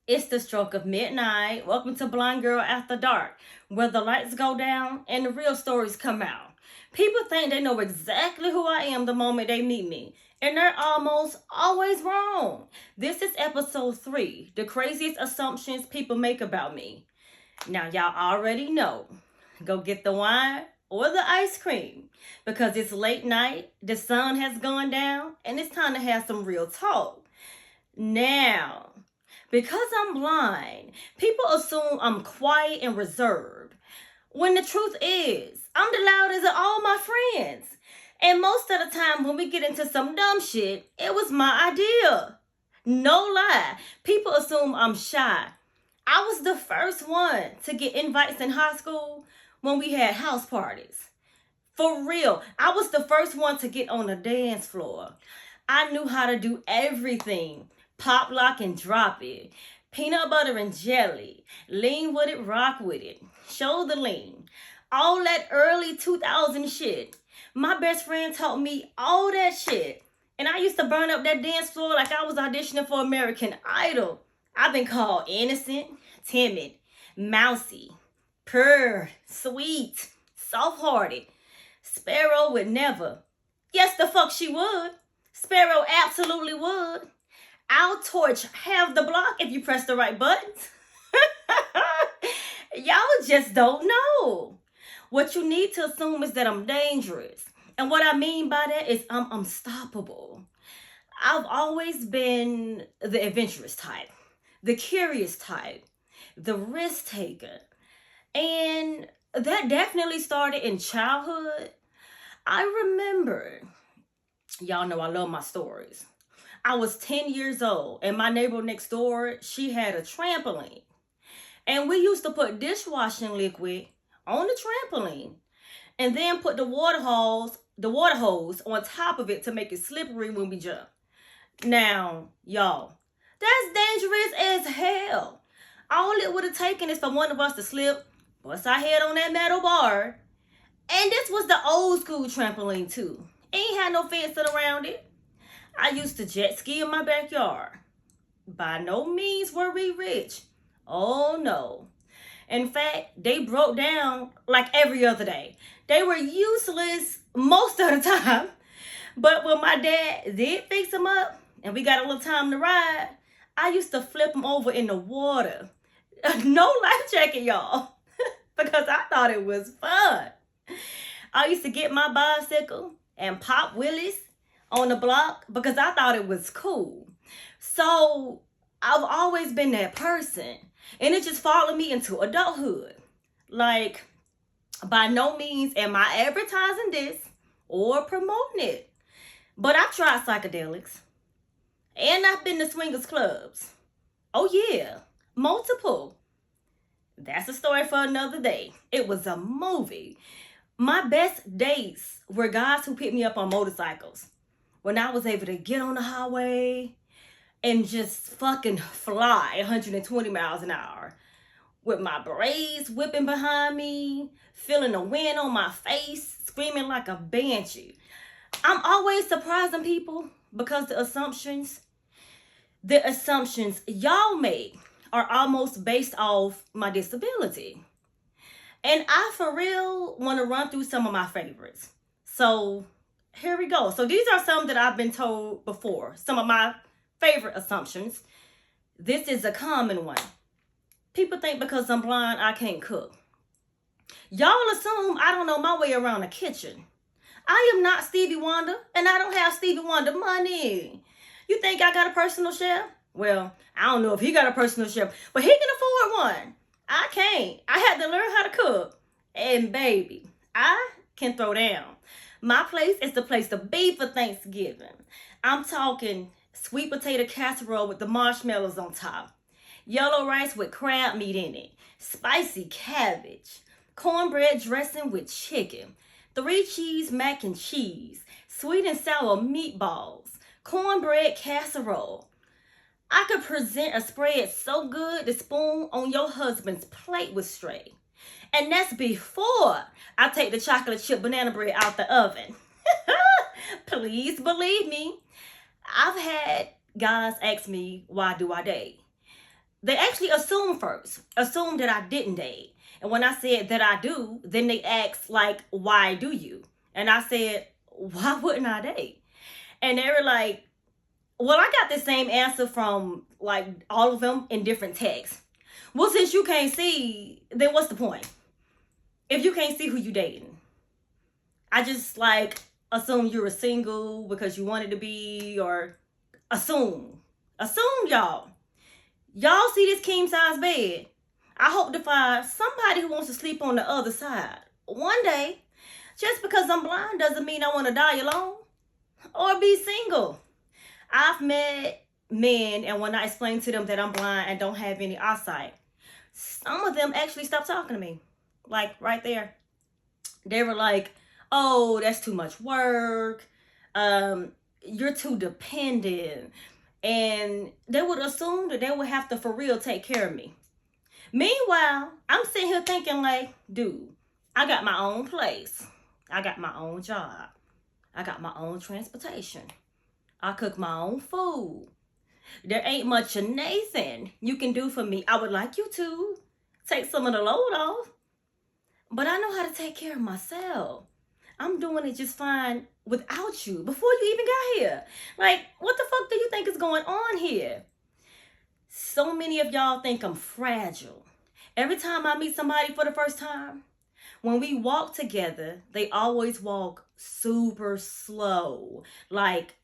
It's the stroke of midnight. Welcome to Blind Girl After Dark, where the lights go down and the real stories come out. People think they know exactly who I am the moment they meet me, and they're almost always wrong. This is episode 3, the craziest assumptions people make about me. Now, y'all already know. Go get the wine or the ice cream because it's late night, the sun has gone down, and it's time to have some real talk. Now, because I'm blind, people assume I'm quiet and reserved. When the truth is, I'm the loudest of all my friends. And most of the time, when we get into some dumb shit, it was my idea. No lie, people assume I'm shy. I was the first one to get invites in high school when we had house parties. For real, I was the first one to get on the dance floor. I knew how to do everything. Pop, lock, and drop it. Peanut butter and jelly. Lean with it, rock with it. Shoulder lean. All that early 2000 shit. My best friend taught me all that shit. And I used to burn up that dance floor like I was auditioning for American Idol. I've been called innocent, timid, mousy, purr, sweet, soft-hearted. Sparrow would never. Yes, the fuck she would. Sparrow absolutely would. I'll torch half the block if you press the right buttons. Y'all just don't know. What you need to assume is that I'm dangerous. And what I mean by that is I'm unstoppable. I've always been the adventurous type, the curious type, the risk taker. And that definitely started in childhood. I remember, y'all know I love my stories. I was 10 years old, and my neighbor next door, she had a trampoline. And we used to put dishwashing liquid on the trampoline and then put the water hose on top of it to make it slippery when we jump. Now, y'all, that's dangerous as hell. All it would have taken is for one of us to slip, bust our head on that metal bar. And this was the old school trampoline too. Ain't had no fencing around it. I used to jet ski in my backyard. By no means were we rich. Oh no. In fact, they broke down like every other day. They were useless most of the time. But when my dad did fix them up and we got a little time to ride, I used to flip them over in the water. No life jacket, y'all. Because I thought it was fun. I used to get my bicycle and pop wheelies on the block because I thought it was cool. So I've always been that person. And it just followed me into adulthood. Like, by no means am I advertising this or promoting it. But I've tried psychedelics. And I've been to swingers clubs. Oh yeah, multiple. That's a story for another day. It was a movie. My best dates were guys who picked me up on motorcycles. When I was able to get on the highway and just fucking fly 120 miles an hour with my braids whipping behind me, feeling the wind on my face, screaming like a banshee. I'm always surprising people because the assumptions y'all make are almost based off my disability. And I for real want to run through some of my favorites. So here we go. So these are some that I've been told before. Some of my favorite assumptions. This is a common one. People think because I'm blind, I can't cook. Y'all assume I don't know my way around the kitchen. I am not Stevie Wonder, and I don't have Stevie Wonder money. You think I got a personal chef? Well, I don't know if he got a personal chef, but he can afford one. I can't. I had to learn how to cook. And baby, I can throw down. My place is the place to be for Thanksgiving. I'm talking sweet potato casserole with the marshmallows on top, yellow rice with crab meat in it, spicy cabbage, cornbread dressing with chicken, 3-cheese mac and cheese, sweet and sour meatballs, cornbread casserole. I could present a spread so good the spoon on your husband's plate would stray. And that's before I take the chocolate chip banana bread out the oven. Please believe me. I've had guys ask me, why do I date? they actually assume first, assume that I didn't date. And when I said that I do, then they asked, like, why do you? And I said, why wouldn't I date? And they were like, well, I got the same answer from like all of them in different texts. Well, since you can't see, then what's the point? If you can't see who you dating, I just like assume you were single because you wanted to be, or assume y'all. Y'all see this king size bed. I hope to find somebody who wants to sleep on the other side one day. Just because I'm blind doesn't mean I want to die alone or be single. I've met men, and when I explain to them that I'm blind and don't have any eyesight, some of them actually stopped talking to me. Like right there. They were like, oh, that's too much work. You're too dependent. And they would assume that they would have to for real take care of me. Meanwhile, I'm sitting here thinking like, dude, I got my own place. I got my own job. I got my own transportation. I cook my own food. There ain't much of Nathan you can do for me. I would like you to take some of the load off. But I know how to take care of myself. I'm doing it just fine without you before you even got here. Like, what the fuck do you think is going on here? So many of y'all think I'm fragile. Every time I meet somebody for the first time, when we walk together, they always walk super slow. Like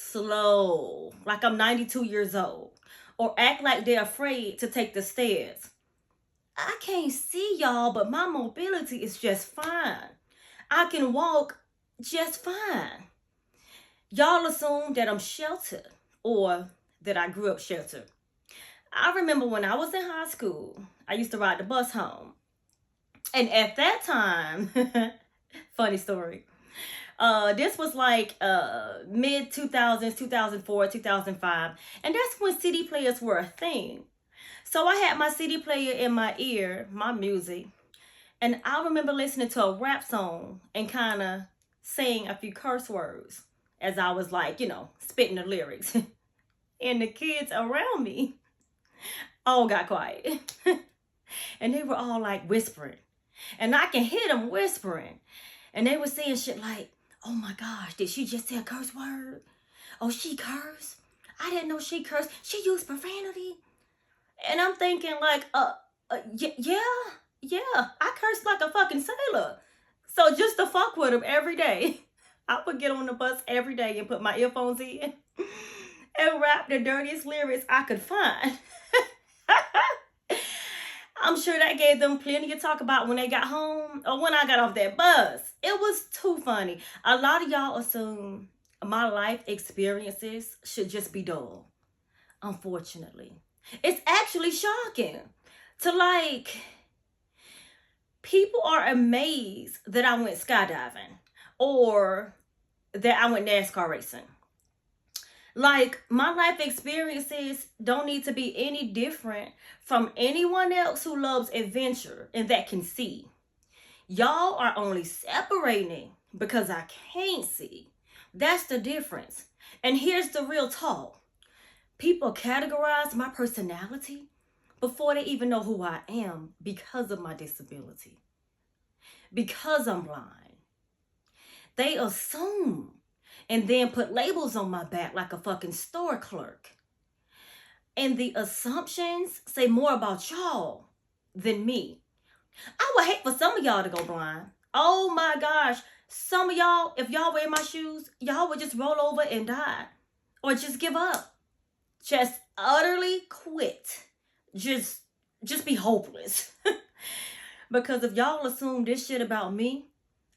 I'm 92 years old. Or act like they're afraid to take the stairs. I can't see y'all, but my mobility is just fine. I can walk just fine. Y'all assume that I'm sheltered or that I grew up sheltered. I remember when I was in high school, I used to ride the bus home. And at that time, funny story, this was like mid 2000s, 2004, 2005. And that's when CD players were a thing. So I had my CD player in my ear, my music. And I remember listening to a rap song and kind of saying a few curse words as I was like, spitting the lyrics. And the kids around me all got quiet. And they were all like whispering. And I can hear them whispering. And they were saying shit like, oh my gosh, did she just say a curse word? Oh, she cursed? I didn't know she cursed. She used profanity. And I'm thinking like, yeah, I cursed like a fucking sailor. So just to fuck with them every day, I would get on the bus every day and put my earphones in and rap the dirtiest lyrics I could find. I'm sure that gave them plenty to talk about when they got home or when I got off that bus. It was too funny. A lot of y'all assume my life experiences should just be dull. Unfortunately. It's actually shocking to like, people are amazed that I went skydiving or that I went NASCAR racing. Like, my life experiences don't need to be any different from anyone else who loves adventure and that can see. Y'all are only separating because I can't see. That's the difference. And here's the real talk. People categorize my personality before they even know who I am because of my disability. Because I'm blind. They assume and then put labels on my back like a fucking store clerk. And the assumptions say more about y'all than me. I would hate for some of y'all to go blind. Oh my gosh. Some of y'all, if y'all were in my shoes, y'all would just roll over and die. Or just give up. Just utterly quit. Just be hopeless. Because if y'all assume this shit about me,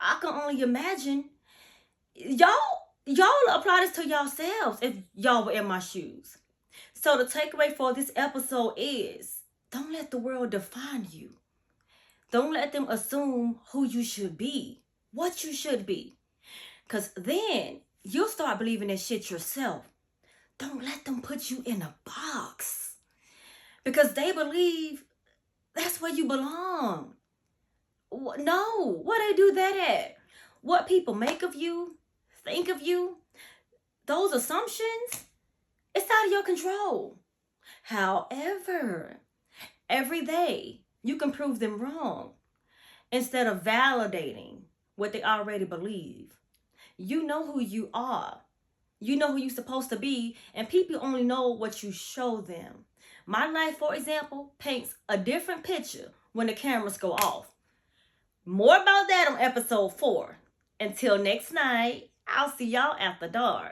I can only imagine y'all apply this to yourselves if y'all were in my shoes. So the takeaway for this episode is, don't let the world define you. Don't let them assume who you should be, what you should be. Because then you'll start believing that shit yourself. Don't let them put you in a box. Because they believe that's where you belong. No, where they do that at? What people make of you, think of you, those assumptions, it's out of your control. However, every day you can prove them wrong instead of validating what they already believe. You know who you are. You know who you're supposed to be, and people only know what you show them. My life, for example, paints a different picture when the cameras go off. More about that on episode 4. Until next night, I'll see y'all after dark.